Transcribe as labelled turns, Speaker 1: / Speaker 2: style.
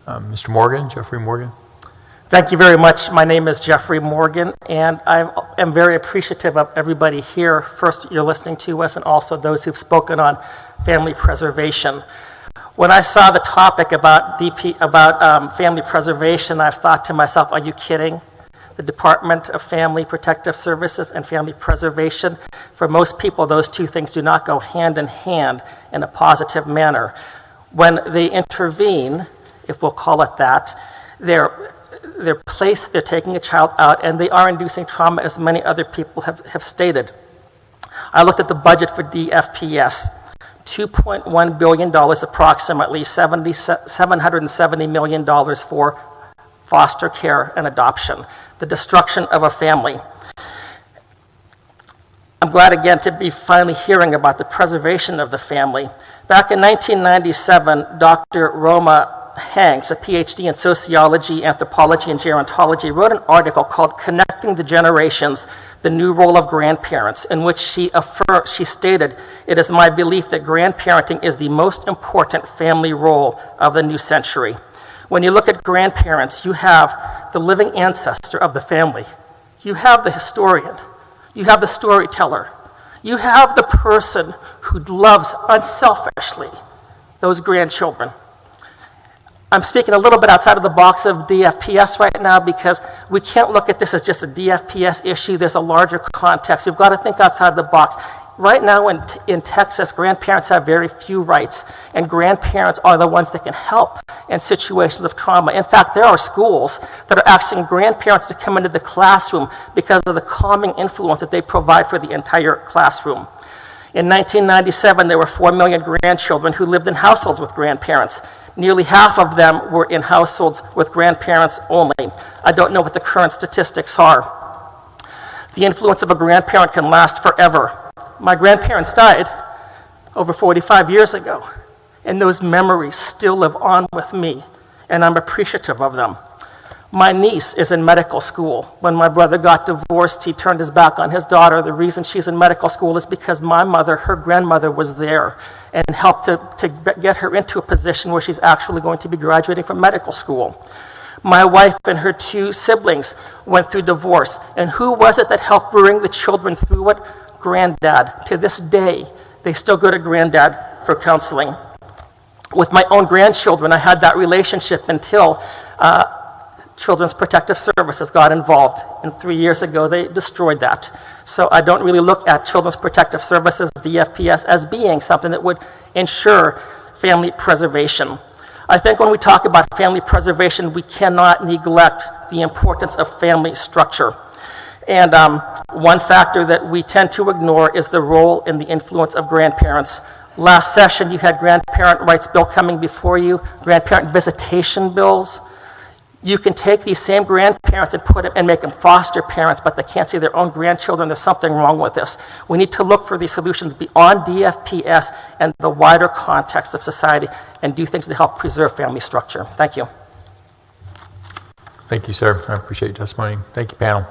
Speaker 1: Mr. Morgan, Jeffrey Morgan.
Speaker 2: Thank you very much. My name is Jeffrey Morgan, and I am very appreciative of everybody here. First, you're listening to us, and also those who've spoken on family preservation. When I saw the topic about family preservation, I thought to myself, are you kidding? The Department of Family Protective Services and family preservation, for most people, those two things do not go hand in hand in a positive manner. When they intervene, if we'll call it that, they're taking a child out, and they are inducing trauma, as many other people have stated. I looked at the budget for DFPS, $2.1 billion, approximately $770 million for foster care and adoption, the destruction of a family. I'm glad again to be finally hearing about the preservation of the family. Back in 1997, Dr. Roma Hanks, a PhD in sociology, anthropology, and gerontology, wrote an article called Connecting the Generations, the New Role of Grandparents, in which she stated, "It is my belief that grandparenting is the most important family role of the new century." When you look at grandparents, you have the living ancestor of the family. You have the historian. You have the storyteller. You have the person who loves unselfishly those grandchildren. I'm speaking a little bit outside of the box of DFPS right now because we can't look at this as just a DFPS issue. There's a larger context. We've got to think outside the box. Right now in Texas, grandparents have very few rights, and grandparents are the ones that can help in situations of trauma. In fact, there are schools that are asking grandparents to come into the classroom because of the calming influence that they provide for the entire classroom. In 1997, there were 4 million grandchildren who lived in households with grandparents. Nearly half of them were in households with grandparents only. I don't know what the current statistics are. The influence of a grandparent can last forever. My grandparents died over 45 years ago, and those memories still live on with me, and I'm appreciative of them. My niece is in medical school. When my brother got divorced, he turned his back on his daughter. The reason she's in medical school is because my mother, her grandmother, was there and helped to get her into a position where she's actually going to be graduating from medical school. My wife and her 2 siblings went through divorce, and who was it that helped bring the children through it? Granddad. To this day, they still go to Granddad for counseling. With my own grandchildren, I had that relationship until Children's Protective Services got involved, and 3 years ago they destroyed that. So I don't really look at Children's Protective Services, DFPS, as being something that would ensure family preservation. I think when we talk about family preservation, we cannot neglect the importance of family structure. And one factor that we tend to ignore is the role and the influence of grandparents. Last session, you had grandparent rights bill coming before you, grandparent visitation bills. You can take these same grandparents and put them and make them foster parents, but they can't see their own grandchildren. There's something wrong with this. We need to look for these solutions beyond DFPS and the wider context of society and do things to help preserve family structure. Thank you.
Speaker 1: Thank you, sir. I appreciate your testimony. Thank you, panel.